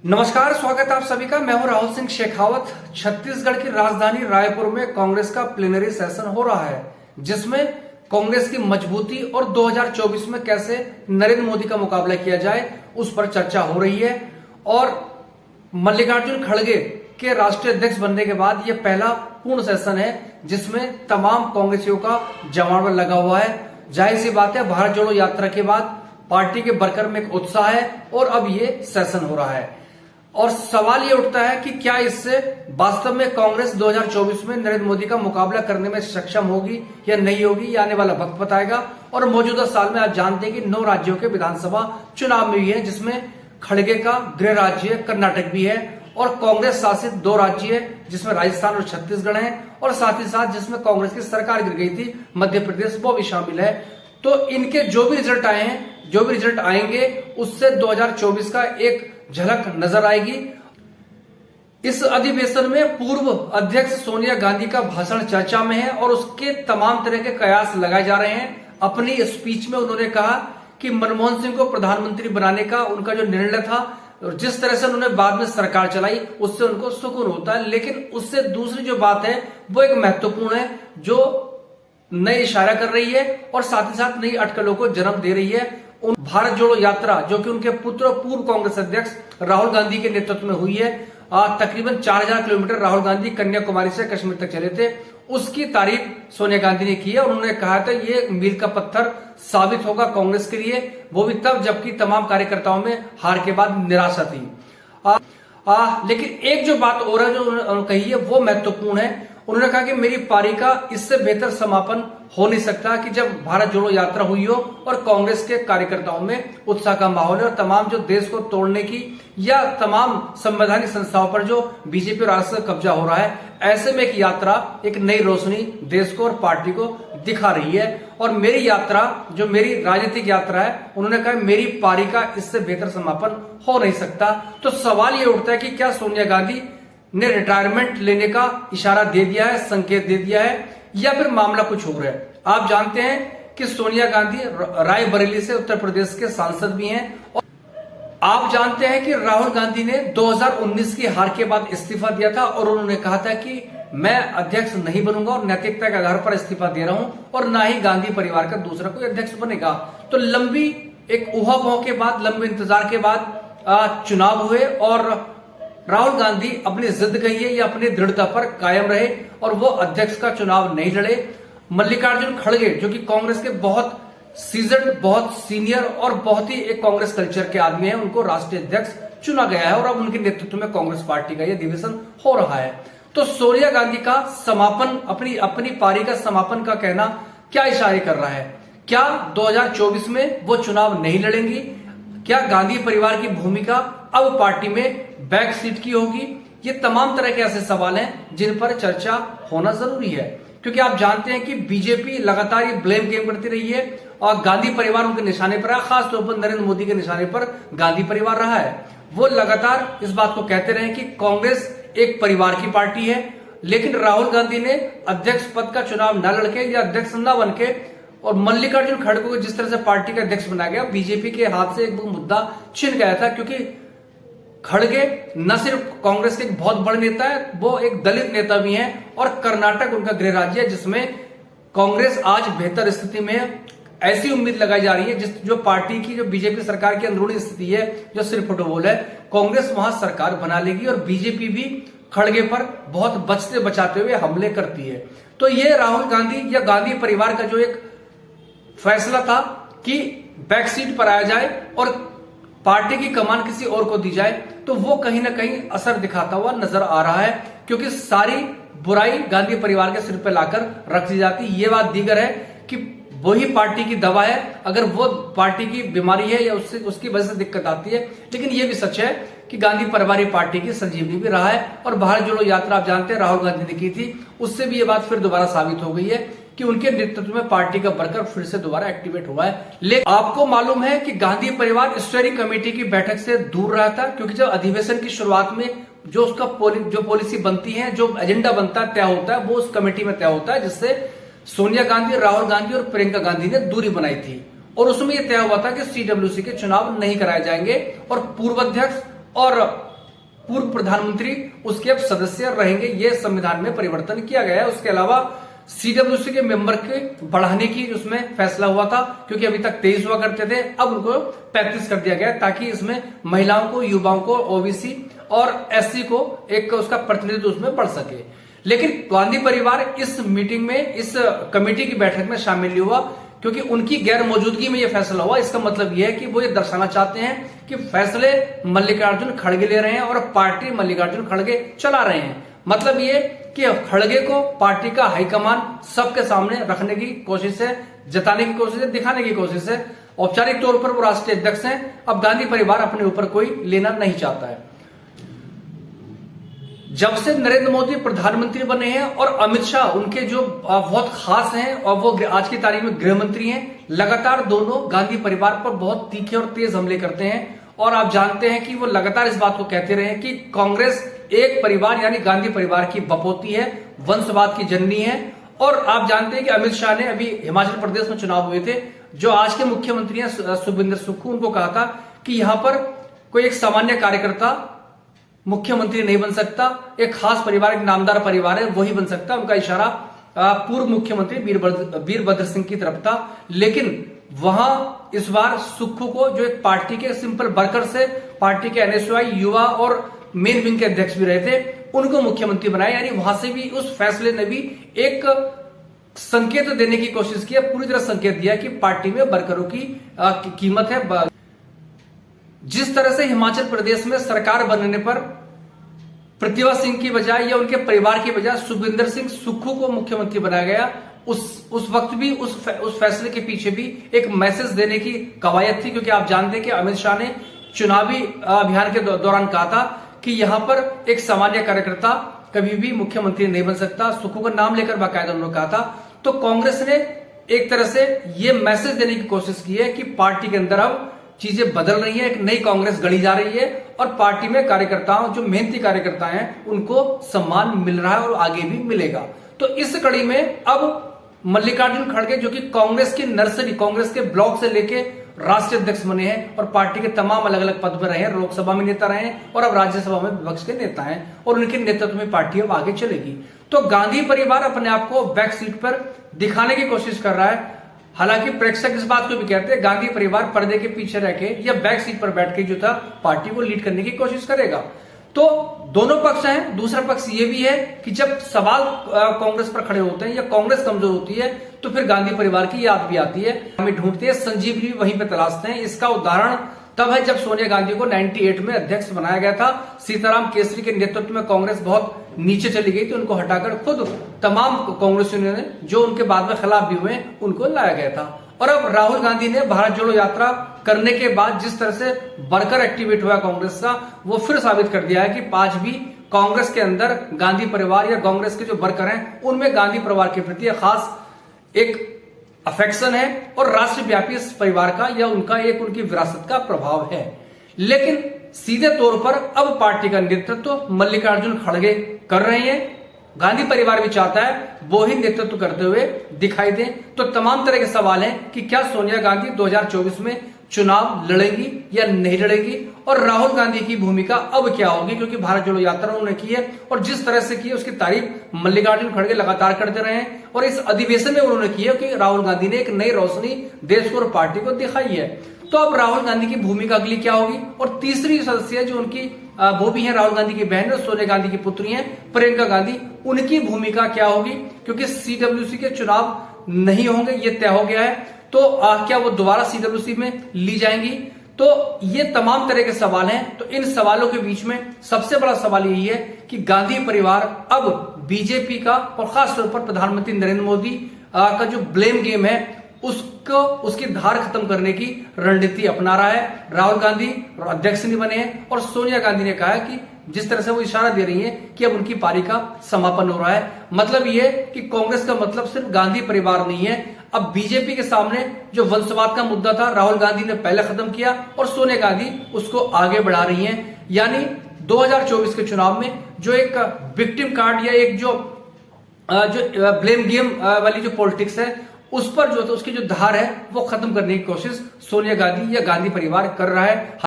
नमस्कार, स्वागत है आप सभी का। मैं हूं राहुल सिंह शेखावत। छत्तीसगढ़ की राजधानी रायपुर में कांग्रेस का प्लेनरी सेशन हो रहा है, जिसमें कांग्रेस की मजबूती और 2024 में कैसे नरेंद्र मोदी का मुकाबला किया जाए उस पर चर्चा हो रही है। और मल्लिकार्जुन खड़गे के राष्ट्रीय अध्यक्ष बनने के बाद यह पहला पूर्ण सेशन है जिसमें तमाम कांग्रेसियों का जमावड़ा लगा हुआ है। जाहिर सी बात है, भारत जोड़ो यात्रा के बाद पार्टी के वर्कर में एक उत्साह है और अब ये सेशन हो रहा है। और सवाल ये उठता है कि क्या इससे वास्तव में कांग्रेस 2024 में नरेंद्र मोदी का मुकाबला करने में सक्षम होगी या नहीं होगी, ये आने वाला वक्त बताएगा। और मौजूदा साल में आप जानते हैं कि 9 राज्यों के विधानसभा चुनाव में भी है, जिसमें खड़गे का गृह राज्य कर्नाटक भी है और कांग्रेस शासित 2 राज्य है जिसमें राजस्थान और छत्तीसगढ़ है, और साथ ही साथ जिसमें कांग्रेस की सरकार गिर गई थी मध्य प्रदेश, वो भी शामिल है। तो इनके जो भी रिजल्ट आए हैं, जो भी रिजल्ट आएंगे, उससे 2024 का एक झलक नजर आएगी। इस अधिवेशन में पूर्व अध्यक्ष सोनिया गांधी का भाषण चर्चा में है और उसके तमाम तरह के कयास लगाए जा रहे हैं। अपनी स्पीच में उन्होंने कहा कि मनमोहन सिंह को प्रधानमंत्री बनाने का उनका जो निर्णय था और जिस तरह से उन्होंने बाद में सरकार चलाई, उससे उनको सुकून होता है। लेकिन उससे दूसरी जो बात है वो एक महत्वपूर्ण है, जो नए इशारा कर रही है और साथ ही साथ नई अटकलों को जन्म दे रही है। भारत जोड़ो यात्रा जो कि उनके पुत्र पूर्व कांग्रेस अध्यक्ष राहुल गांधी के नेतृत्व में हुई है, तकरीबन 4000 किलोमीटर राहुल गांधी कन्याकुमारी से कश्मीर तक चले थे, उसकी तारीफ सोनिया गांधी ने की है। और उन्होंने कहा था ये मील का पत्थर साबित होगा कांग्रेस के लिए, वो भी तब जबकि तमाम कार्यकर्ताओं में हार के बाद निराशा थी। लेकिन एक जो बात और है जो उन्होंने कही है वो महत्वपूर्ण है। उन्होंने कहा कि मेरी पारी का इससे बेहतर समापन हो नहीं सकता कि जब भारत जोड़ो यात्रा हुई हो और कांग्रेस के कार्यकर्ताओं में उत्साह का माहौल है और तमाम जो देश को तोड़ने की या तमाम संवैधानिक संस्थाओं पर जो बीजेपी और आरएसएस का कब्जा हो रहा है, ऐसे में एक यात्रा एक नई रोशनी देश को और पार्टी को दिखा रही है। और मेरी यात्रा जो मेरी राजनीतिक यात्रा है, उन्होंने कहा मेरी पारी का इससे बेहतर समापन हो नहीं सकता। तो सवाल ये उठता है कि क्या सोनिया गांधी ने रिटायरमेंट लेने का इशारा दे दिया है, संकेत दे दिया है, या फिर मामला कुछ और है। आप जानते हैं कि सोनिया गांधी रायबरेली से उत्तर प्रदेश के सांसद भी हैं और आप जानते हैं कि राहुल गांधी ने 2019 की हार के बाद इस्तीफा दिया था और उन्होंने कहा था कि मैं अध्यक्ष नहीं बनूंगा और नैतिकता के आधार पर इस्तीफा दे रहा हूं और ना ही गांधी परिवार का दूसरा कोई अध्यक्ष बनेगा। तो लंबी एक ऊहापोह के बाद, लंबे इंतजार के बाद चुनाव हुए और राहुल गांधी अपनी जिद कही है या अपनी दृढ़ता पर कायम रहे और वो अध्यक्ष का चुनाव नहीं लड़े। मल्लिकार्जुन खड़गे जो कि कांग्रेस के बहुत सीजन, बहुत सीनियर और बहुत ही एक कांग्रेस कल्चर के आदमी हैं, उनको राष्ट्रीय अध्यक्ष चुना गया है और अब उनके नेतृत्व में कांग्रेस पार्टी का यह अधिवेशन हो रहा है। तो सोनिया गांधी का समापन, अपनी पारी का समापन का कहना क्या इशारे कर रहा है? क्या 2024 में वो चुनाव नहीं लड़ेंगी? क्या गांधी परिवार की भूमिका अब पार्टी में बैक सीट की होगी? ये तमाम तरह के ऐसे सवाल हैं जिन पर चर्चा होना जरूरी है, क्योंकि आप जानते हैं कि बीजेपी लगातार ये ब्लेम गेम करती रही है और गांधी परिवार उनके निशाने पर रहा, खासतौर पर नरेंद्र मोदी के निशाने पर गांधी परिवार रहा है। वो लगातार इस बात को कहते रहे कि कांग्रेस एक परिवार की पार्टी है, लेकिन राहुल गांधी ने अध्यक्ष पद का चुनाव न लड़के या अध्यक्ष न बन के और मल्लिकार्जुन खड़गे को जिस तरह से पार्टी का अध्यक्ष बनाया गया, बीजेपी के हाथ से एक मुद्दा छिन गया था। क्योंकि खड़गे न सिर्फ कांग्रेस के एक बहुत बड़े नेता है, वो एक दलित नेता भी हैं और कर्नाटक उनका गृह राज्य है जिसमें कांग्रेस आज बेहतर स्थिति में है। ऐसी उम्मीद लगाई जा रही है जो पार्टी की, जो बीजेपी सरकार की अंदरूनी स्थिति है, जो सिर्फ फुटबॉल है, कांग्रेस वहां सरकार बना लेगी और बीजेपी भी खड़गे पर बहुत बचते बचाते हुए हमले करती है। तो ये राहुल गांधी या गांधी परिवार का जो एक फैसला था कि बैक सीट पर आया जाए और पार्टी की कमान किसी और को दी जाए, तो वो कहीं ना कहीं असर दिखाता हुआ नजर आ रहा है, क्योंकि सारी बुराई गांधी परिवार के सिर पर लाकर रख दी जाती। ये बात दीगर है कि वही पार्टी की दवा है, अगर वो पार्टी की बीमारी है या उसकी वजह से दिक्कत आती है। लेकिन ये भी सच है कि गांधी परिवार पार्टी की संजीवनी भी रहा है और भारत जोड़ो यात्रा आप जानते हैं राहुल गांधी ने की थी, उससे भी ये बात फिर दोबारा साबित हो गई है कि उनके नेतृत्व में पार्टी का वर्कर फिर से दोबारा एक्टिवेट हुआ है। लेकिन आपको मालूम है कि गांधी परिवार स्टीयरिंग कमेटी की बैठक से दूर रहा था, क्योंकि जब अधिवेशन की शुरुआत में जो उसका जो पॉलिसी बनती है, जो एजेंडा बनता है, तय होता है, वो उस कमेटी में तय होता है, जिससे सोनिया गांधी, राहुल गांधी और प्रियंका गांधी ने दूरी बनाई थी। और उसमें यह तय हुआ था कि सीडब्ल्यूसी के चुनाव नहीं कराए जाएंगे और पूर्व अध्यक्ष और पूर्व प्रधानमंत्री उसके अब सदस्य रहेंगे। यह संविधान में परिवर्तन किया गया है। उसके अलावा सीडब्ल्यूसी के मेंबर के बढ़ाने की उसमें फैसला हुआ था, क्योंकि अभी तक 23 हुआ करते थे, अब उनको 35 कर दिया गया, ताकि इसमें महिलाओं को, युवाओं को, ओबीसी और एससी को एक उसका प्रतिनिधित्व उसमें बढ़ सके। लेकिन गांधी परिवार इस मीटिंग में, इस कमेटी की बैठक में शामिल नहीं हुआ, क्योंकि उनकी गैर मौजूदगी में यह फैसला हुआ। इसका मतलब यह है कि वो ये दर्शाना चाहते हैं कि फैसले मल्लिकार्जुन खड़गे ले रहे हैं और पार्टी मल्लिकार्जुन खड़गे चला रहे हैं। मतलब ये कि खड़गे को पार्टी का हाईकमान सबके सामने रखने की कोशिश है, जताने की कोशिश है, दिखाने की कोशिश है। औपचारिक तौर पर वो राष्ट्रीय अध्यक्ष हैं। अब गांधी परिवार अपने ऊपर कोई लेना नहीं चाहता है। जब से नरेंद्र मोदी प्रधानमंत्री बने हैं और अमित शाह उनके जो बहुत खास हैं और वो आज की तारीख में गृह मंत्री हैं, लगातार दोनों गांधी परिवार पर बहुत तीखे और तेज हमले करते हैं। और आप जानते हैं कि वो लगातार इस बात को कहते रहे कि कांग्रेस एक परिवार यानी गांधी परिवार की बपोती है, वंशवाद की जननी है। और आप जानते हैं कि अमित शाह ने अभी हिमाचल प्रदेश में चुनाव हुए थे, जो आज के मुख्यमंत्री हैं सुखविंदर सुक्खू, उनको कहा था कि यहां पर कोई एक सामान्य कार्यकर्ता मुख्यमंत्री नहीं बन सकता, एक खास परिवार, एक नामदार परिवार है, वही बन सकता। उनका इशारा पूर्व मुख्यमंत्री वीरभद्र सिंह की तरफ था। लेकिन वहां इस बार सुक्खू को, जो एक पार्टी के सिंपल वर्कर से, पार्टी के एनएसयूआई युवा और मेन विंग के अध्यक्ष भी रहे थे, उनको मुख्यमंत्री बनाया। यानी वहां से भी उस फैसले ने भी एक संकेत देने की कोशिश की, पूरी तरह संकेत दिया कि पार्टी में वर्करों की कीमत है। जिस तरह से हिमाचल प्रदेश में सरकार बनने पर प्रतिभा सिंह की बजाय या उनके परिवार की बजाय सुखविंदर सिंह सुक्खू को मुख्यमंत्री बनाया गया, उस वक्त भी उस फैसले के पीछे भी एक मैसेज देने की कवायद थी। क्योंकि आप जानते हैं कि अमित शाह ने चुनावी अभियान के दौरान कहा था कि यहां पर एक सामान्य कार्यकर्ता कभी भी मुख्यमंत्री नहीं बन सकता। सुक्खू का नाम लेकर बाकायदा उन्होंने कहा था। तो कांग्रेस ने एक तरह से यह मैसेज देने की कोशिश की है कि पार्टी के अंदर अब चीजें बदल रही है, एक नई कांग्रेस गढ़ी जा रही है और पार्टी में कार्यकर्ताओं, जो मेहनती कार्यकर्ता हैं, उनको सम्मान मिल रहा है और आगे भी मिलेगा। तो इस कड़ी में अब मल्लिकार्जुन खड़गे, जो कि कांग्रेस की नर्सरी, कांग्रेस के ब्लॉक से लेके राष्ट्रीय अध्यक्ष बने हैं और पार्टी के तमाम अलग अलग पद पर रहे हैं, लोकसभा में नेता रहे हैं और अब राज्यसभा में विपक्ष के नेता हैं और उनके नेतृत्व में पार्टी अब आगे चलेगी। तो गांधी परिवार अपने आप को बैक सीट पर दिखाने की कोशिश कर रहा है। हालांकि प्रेक्षक इस बात को भी कहते हैं गांधी परिवार पर्दे के पीछे रह के या बैक सीट पर बैठ के जो था पार्टी को लीड करने की कोशिश करेगा। तो दोनों पक्ष हैं। दूसरा पक्ष ये भी है कि जब सवाल कांग्रेस पर खड़े होते हैं या कांग्रेस कमजोर होती है तो फिर गांधी परिवार की याद भी आती है, हमें ढूंढते हैं, संजीवनी वहीं पे तलाशते हैं। इसका उदाहरण तब है जब सोनिया गांधी को 98 में अध्यक्ष बनाया गया था। सीताराम केसरी के नेतृत्व में कांग्रेस बहुत नीचे चली गई थी, उनको हटाकर खुद तमाम कांग्रेसियों ने, जो उनके बाद में खिलाफ भी हुए, उनको लाया गया था। और अब राहुल गांधी ने भारत जोड़ो यात्रा करने के बाद जिस तरह से वर्कर एक्टिवेट हुआ कांग्रेस का, वो फिर साबित कर दिया है कि आज भी कांग्रेस के अंदर गांधी परिवार या कांग्रेस के जो वर्कर हैं उनमें गांधी परिवार के प्रति खास एक अफेक्शन है और राष्ट्रव्यापी इस परिवार का या उनका एक उनकी विरासत का प्रभाव है। लेकिन सीधे तौर पर अब पार्टी का नेतृत्व मल्लिकार्जुन खड़गे कर रहे हैं। गांधी परिवार भी चाहता है वो ही नेतृत्व करते हुए दिखाई दें। तो तमाम तरह के सवाल हैं कि क्या सोनिया गांधी 2024 में चुनाव लड़ेंगी या नहीं लड़ेंगी और राहुल गांधी की भूमिका अब क्या होगी, क्योंकि भारत जोड़ो यात्रा उन्होंने की है और जिस तरह से की है उसकी तारीफ मल्लिकार्जुन खड़गे लगातार करते रहे हैं और इस अधिवेशन में उन्होंने की है कि राहुल गांधी ने एक नई रोशनी देश को और पार्टी को दिखाई है। तो अब राहुल गांधी की भूमिका अगली क्या होगी। और तीसरी सदस्य जो उनकी वो भी है राहुल गांधी की बहन और सोनिया गांधी की पुत्री हैं प्रियंका गांधी, उनकी भूमिका क्या होगी, क्योंकि सीडब्ल्यूसी के चुनाव नहीं होंगे ये तय हो गया है। तो क्या वो दोबारा सीडब्ल्यूसी में ली जाएंगी। तो ये तमाम तरह के सवाल हैं। तो इन सवालों के बीच में सबसे बड़ा सवाल यही है कि गांधी परिवार अब बीजेपी का और खासतौर पर प्रधानमंत्री नरेंद्र मोदी का जो ब्लेम गेम है उसको, उसकी धार खत्म करने की रणनीति अपना रहा है। राहुल गांधी अध्यक्ष नहीं बने हैं और सोनिया गांधी ने कहा है कि जिस तरह से वो इशारा दे रही हैं कि अब उनकी पारी का समापन हो रहा है। मतलब ये कि कांग्रेस का मतलब सिर्फ गांधी परिवार नहीं है। अब बीजेपी के सामने जो वंशवाद का मुद्दा था राहुल गांधी ने पहले खत्म किया और सोनिया गांधी उसको आगे बढ़ा रही हैं। यानी 2024 के चुनाव में जो एक विक्टिम कार्ड या एक जो ब्लेम गेम वाली जो पॉलिटिक्स है उस पर जो उसकी जो धार है वो खत्म करने की कोशिश सोनिया गांधी या गांधी परिवार कर रहा है।